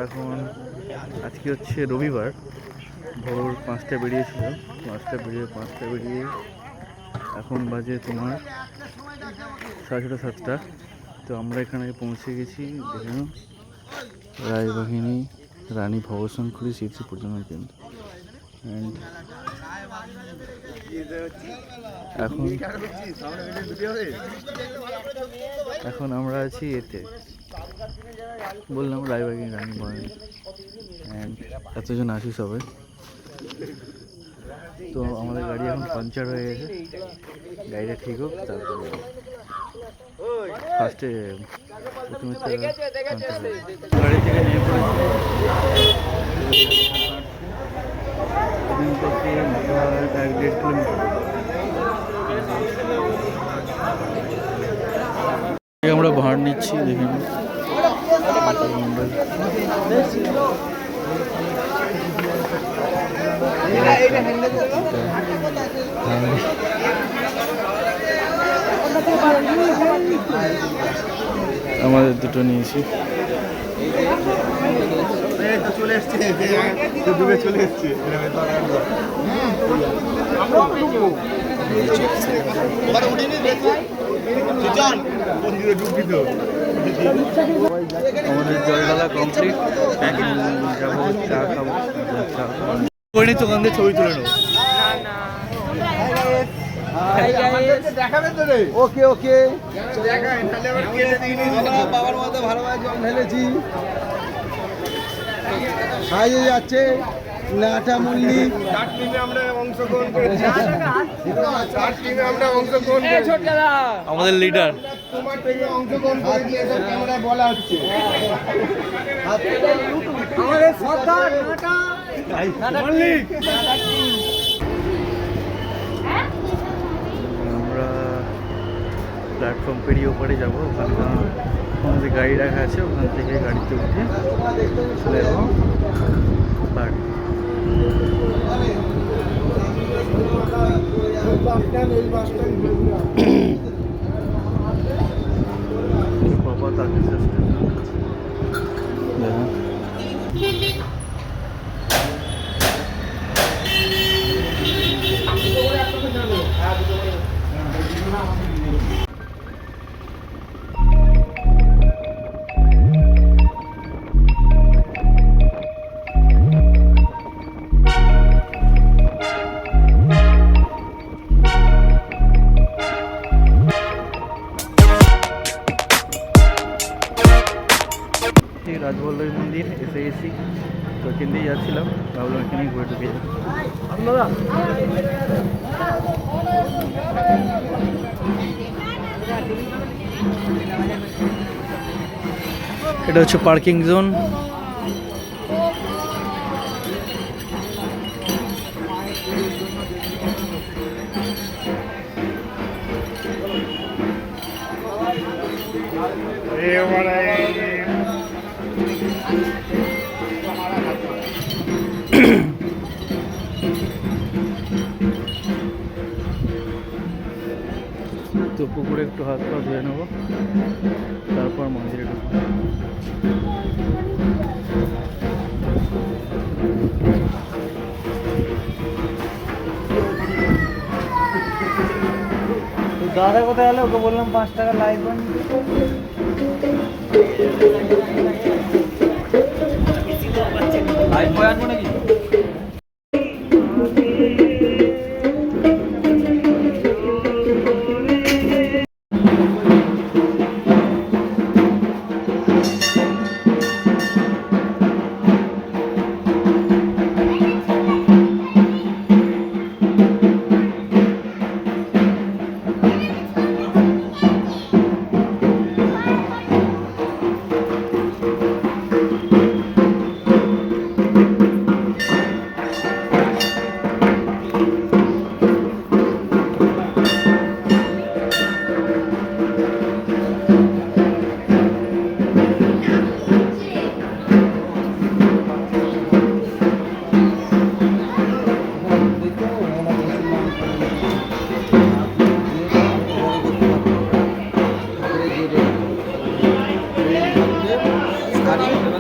এখন আজকে হচ্ছে রবিবার, ভোর 5টায় বেরিয়েছিল। 5টা বেরিয়ে এখন বাজে তোমার 6:30 7টা। তো আমরা এখানে পৌঁছে গেছি। দেখুন, রায়বাহিনী রানী ভবশঙ্করী স্মৃতি পর্যটন কেন্দ্র। অ্যান্ড এখন আমরা আছি এতে, বললাম রায়বাহিনী রানী ভবন। অ্যান্ড এতজন আছি সবাই। তো আমাদের গাড়ি এখন পাঞ্চার হয়ে গেছে, গাড়িটা ঠিক হোক তারপরে ফার্স্টে প্রথমে গাড়ি থেকে নেমে পড়েছি। এখান থেকে 1-1.5 কিলোমিটার আমরা ভাড় নিচ্ছি। দেখুন আমাদের দুটো নিয়েছি। চলে এসছে চলে এসছে আমাদের জলডালা কমপ্লিট। যাবো চা খাবো, দোকান দিয়ে ছবি তুলে নেবো। ওকে ওকে, বাবার মতো ভালোভাবে জল ঢেলেছি। সাইজে যাচ্ছে নাটা মল্লিক। আমাদের লিডার বলা হচ্ছে আমরা প্ল্যাটফর্ম পেরিয়ে ওপরে যাবো। ওখানে আমাদের গাড়ি রাখা আছে, ওখান থেকে গাড়িতে উঠে চলে যাবো বাড়ি। বাবা তাকে রাজবল্লভী মন্দির এসে গেছি। তো এখান দিয়েই যাচ্ছিলাম, ভাবলাম এখানেই ঘুরে ঢুকে যাই। আপনারা এটা হচ্ছে পার্কিং জোন। তো পুকুরে একটু হাত পা ধুয়ে নেবো, তারপর মন্দিরে ঢুকবো। দাদা কোথায় গেল? ওকে বললাম 5 টাকা লাইভ বান। লাইভ বয় আনবো নাকি?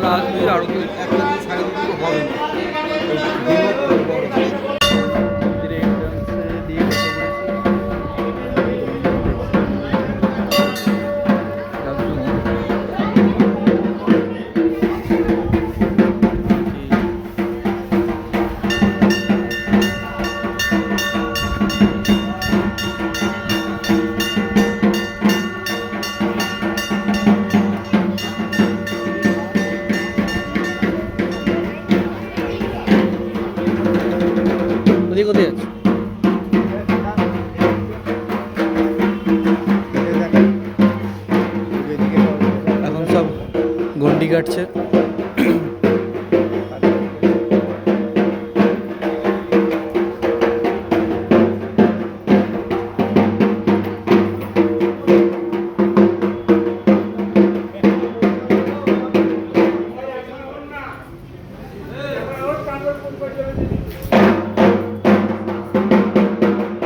রাত দুই আরো কেউ একটা দুই সাড়ে দুটো হবে না মন্দিরে এন্ট্রান্সে দিয়ে ঢুকে পড়েছি। কোথায় যাচ্ছে? এখন সব গন্ডি কাটছে।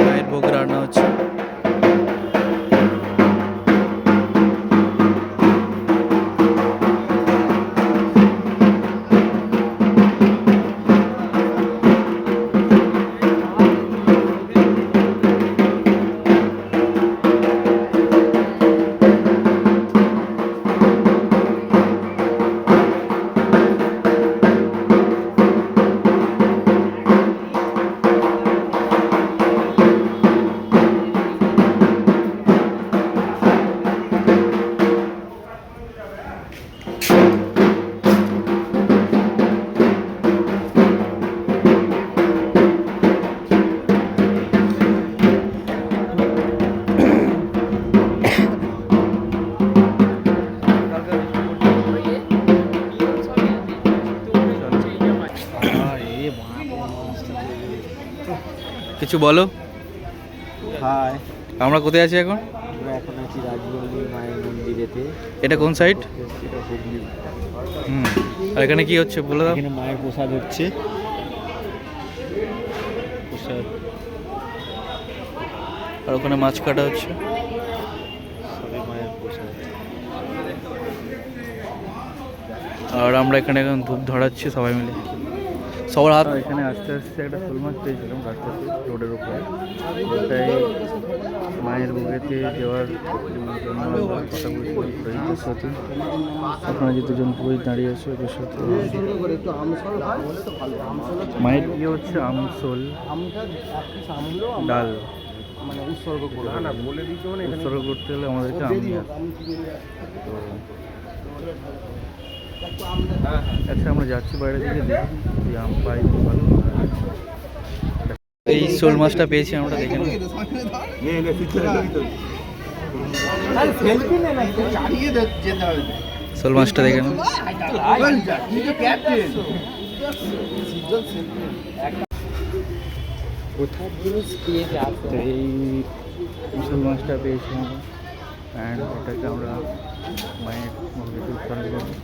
মায়ের ভোগ রান্না হচ্ছে। কিছু বলো। হাই, আমরা কোথায় আছি এখন? আমরা এখন আছি রাজবল্লী মায়ের মন্দিরেতে। এটা কোন সাইড? এটা হুগলি। আর এখানে কি হচ্ছে বলে দাও। এখানে মায়ের প্রসাদ হচ্ছে। প্রসাদ আর ওখানে মাছ কাটা হচ্ছে। সবে মায়ের প্রসাদ। আর আমরা এখানে এখন ধূপ ধরাচ্ছি সবাই মিলে। সবার হাত এখানে আস্তে আস্তে একটা শোল মাছ পেয়েছিলাম রাস্তাতে রোডের উপরে। ওটাই মায়ের বুকেতে দেওয়ার জন্য আমরা কথা বলছিলাম পুরোহিতের সাথে। আপনারা যে দুজন পুরোহিত দাঁড়িয়ে আছে ওদের সাথে। মায়ের কি হচ্ছে আমসোল ডাল মানে উৎসর্গ করবো না বলে দিতে মানে উৎসর্গ করতে হলে আমাদেরকে আম নিয়ে আসতে হবে। তো আচ্ছা আমরা যাচ্ছি বাইরে দিকে, দেখি যদি আম পাই তো ভালো। এই শোল মাছটা পেয়েছি আমরা, দেখে নিই। শোল মাছটা দেখে নিই। তো এই শোল মাছটা পেয়েছি আমরা, অ্যান্ড এটাকে আমরা মায়ের মন্দিরে উৎসর্গ করি।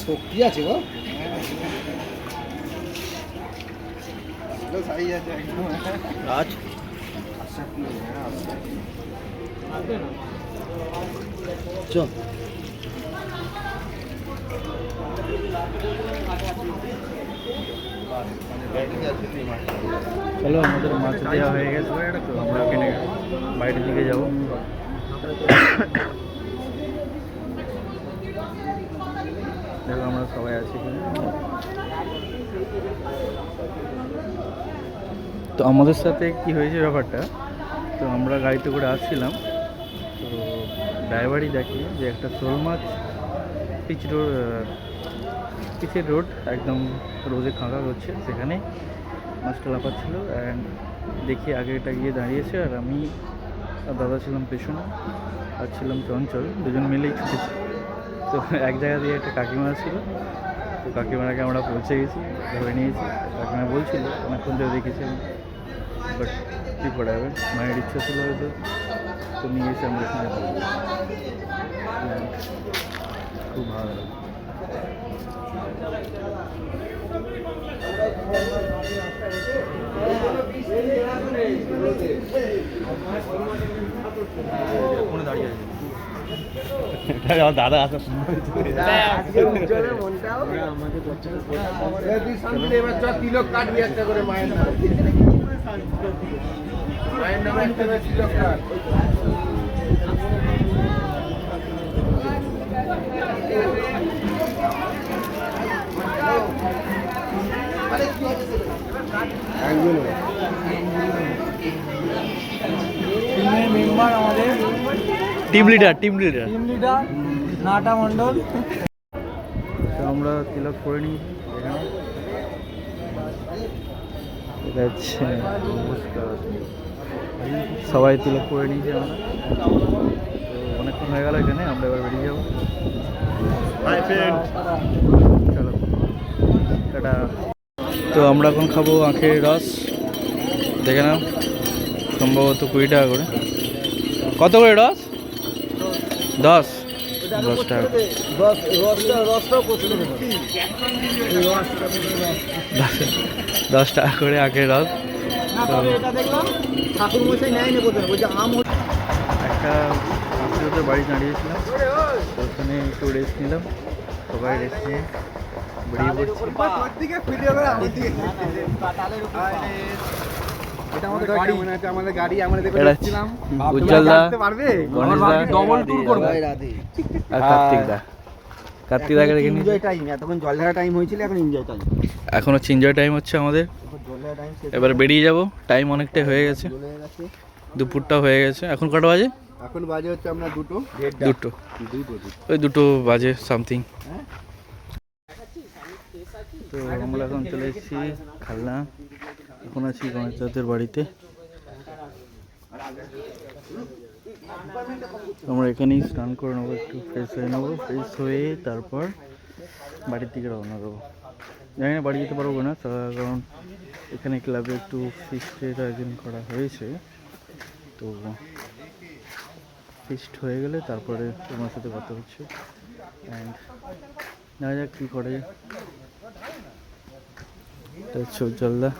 শক্তি আছে গো। আজ চল চলো, আমাদের মাছ দেওয়া হয়ে গেছে, তো আমরা এখানে বাইরের দিকে যাবো। দেখো আমরা সবাই আছি এখানে। তো আমাদের সাথে কি হয়েছে ব্যাপারটা, তো আমরা গাড়িতে করে আসছিলাম, তো ড্রাইভারই দেখে যে একটা শোল মাছ পিচের রোড একদম রোদে খাঁকা করছে, সেখানে মাছটা লাফাচ্ছিল। অ্যান্ড দেখি আগে এটা গিয়ে দাঁড়িয়েছে, আর আমি আর দাদা ছিলাম পেছনে, আর ছিলাম চঞ্চল, দুজন মিলেই ছুটেছি। তো এক জায়গা দিয়ে একটা কাকিমা ছিল, তো কাকিমাকে আমরা পৌঁছে গেছি, ধরে নিয়েছি। কাকিমা বলছিল অনেকক্ষণ ধরে দেখেছি আমি, বাট কী করা যাবে, মায়ের ইচ্ছা ছিল হয়তো, তো নিয়ে এসে আমরা এখানে থাকবো। খুব ভালো লাগে। দাঁড়িয়ে আছে দাদা আসা তিলক কাটবি একটা করে মায়ের নামে, মায়ের নামে একটা করে তিলক কাট। মেম্বার আমাদের টিম লিডার নাটা মণ্ডল। তো আমরা তিলক করে নিই এখানে। এটা হচ্ছে নমস্কার, সবাই তিলক করে নিয়েছি আমরা। তো অনেকক্ষণ হয়ে গেল এখানে, আমরা এবার বেরিয়ে যাবো। চলো টাটা। তো আমরা এখন খাবো আখের রস, দেখে নাও, সম্ভবত 20 টাকা করে। কত করে রস? 10 টাকা। 10 টাকা করে আখের রস। ঠাকুর মশাই নেয়নি কোথায়, বলছে আম একটা আত্মীয়দের বাড়ি দাঁড়িয়েছিলাম, তো ওখানে একটু রেস্ট নিলাম। সবাই রেস্ট নিয়ে বেরিয়ে পড়ছি। আমাদের গাড়ি আমরা এটা উজ্জ্বলদা, গণেশদা, ডবল ট্যুর করবো। আর কার্তিকদা। কার্তিকদাকে রেখে নিয়েছি। এনজয় টাইম, এতক্ষণ জল ঢালা টাইম হয়েছিল, এখন এনজয় টাইম। এখন হচ্ছে এনজয় টাইম হচ্ছে আমাদের। জল ঢালা টাইম শেষ এবার বেরিয়ে যাব, টাইম অনেকটাই হয়ে গেছে, চলে গেছে। দুপুরটা হয়ে গেছে। এখন কটা বাজে? এখন বাজে হচ্ছে আমরা দুটো। ওই 2 বাজে সামথিং। তো আমরা এখন চলে এসেছি খালনা। এখন আছি গণেশদাদের বাড়িতে। আমরা এখানেই স্নান করে নেবো, একটু ফ্রেশ হয়ে নেবো, ফ্রেশ হয়ে তারপর বাড়ির দিকে রওনা দেবো। জানি না বাড়ি যেতে পারবো না, কারণ এখানে ক্লাবে একটু ফিস্টের আয়োজন করা হয়েছে। তো ফিস্ট হয়ে গেলে তারপরে তোমার সাথে কথা হচ্ছে, অ্যান্ড দেখা যাক কী করে। এটা হচ্ছে উজ্জ্বলদা।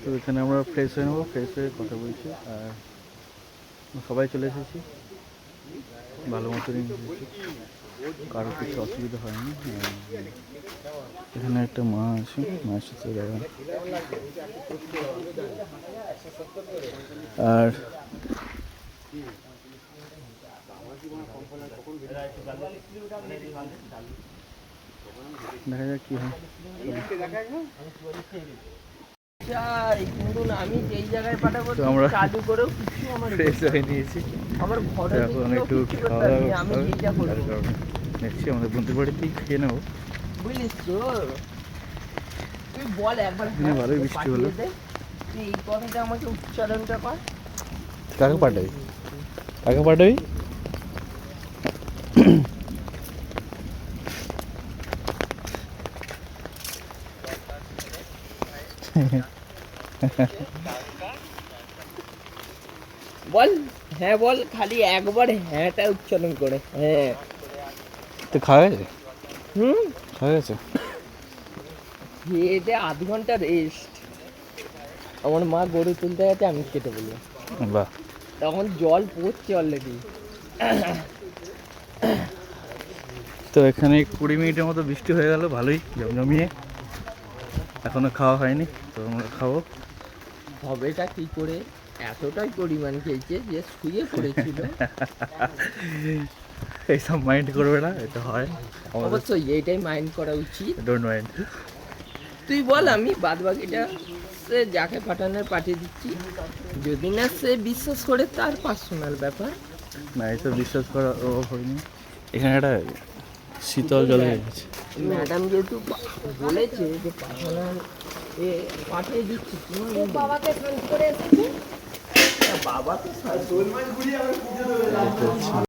তো এখানে আমরা ফ্রেশ হয়ে নেবো, ফ্রেশ হয়ে কথা বলছি। আর সবাই চলে এসেছি, ভালো মতনই এসেছি, কারো কিছু অসুবিধা হয়নি। এখানে একটা মা আছে, মায়ের সাথে দেখা। আর দেখা যাক কি হয়। আমি যেই জায়গায় পাঠাবো তো আমরা চালু করেও কিছু আমার ফ্রেশ হয়ে নিয়েছি, আমার ঘরে এখন একটু খাওয়া দাওয়া আমি যেটা করতে হবে, করবো তার কারণে দেখছি আমাদের বন্ধুর বাড়িতেই খেয়ে নেবো। বুঝলিস তো, তুই বল একবার এখানে ভালোই বৃষ্টি হলো। পাঠিয়ে দে। তুই এই কথাটা আমাকে উচ্চারণটা কর। কাকে পাঠাবি? কাকে পাঠাবি? বল হ্যাঁ, বল খালি একবার হ্যাঁটা উচ্চারণ করে। হ্যাঁ তো খাওয়া গেছে? হুম, খাওয়া গেছে। খেয়ে 8 ঘন্টা রেস্ট। আমার মা গরু তুলতে গেছে, আমি কেটে বলবো। বাহ, তখন জল পড়ছে অলরেডি। তো এখানে 20 মিনিটের মতো বৃষ্টি হয়ে গেল, ভালোই জমজমিয়ে। এখনো খাওয়া হয়নি, তো আমরা খাবো। হবেটা কি করে, এতটাই পরিমাণ খেয়েছে যে শুয়ে পড়েছিল। এইসব মাইন্ড করবে না, এটা হয় অবশ্যই এইটাই মাইন্ড করা উচিত। Don't mind. তুই বল, আমি বাদ বাকিটা সে যাকে পাঠানোর পাঠিয়ে দিচ্ছি। যদি না সে বিশ্বাস করে তার পার্সোনাল ব্যাপার। না, এইসব বিশ্বাস করা হয়নি। এখানে একটা শীতল জল হয়ে গেছে। ম্যাডাম যেহেতু বলেছে যে পাঠানোর পাঠিয়ে দিচ্ছি, বাবাকে ফোন করে এসেছে। বাবা তো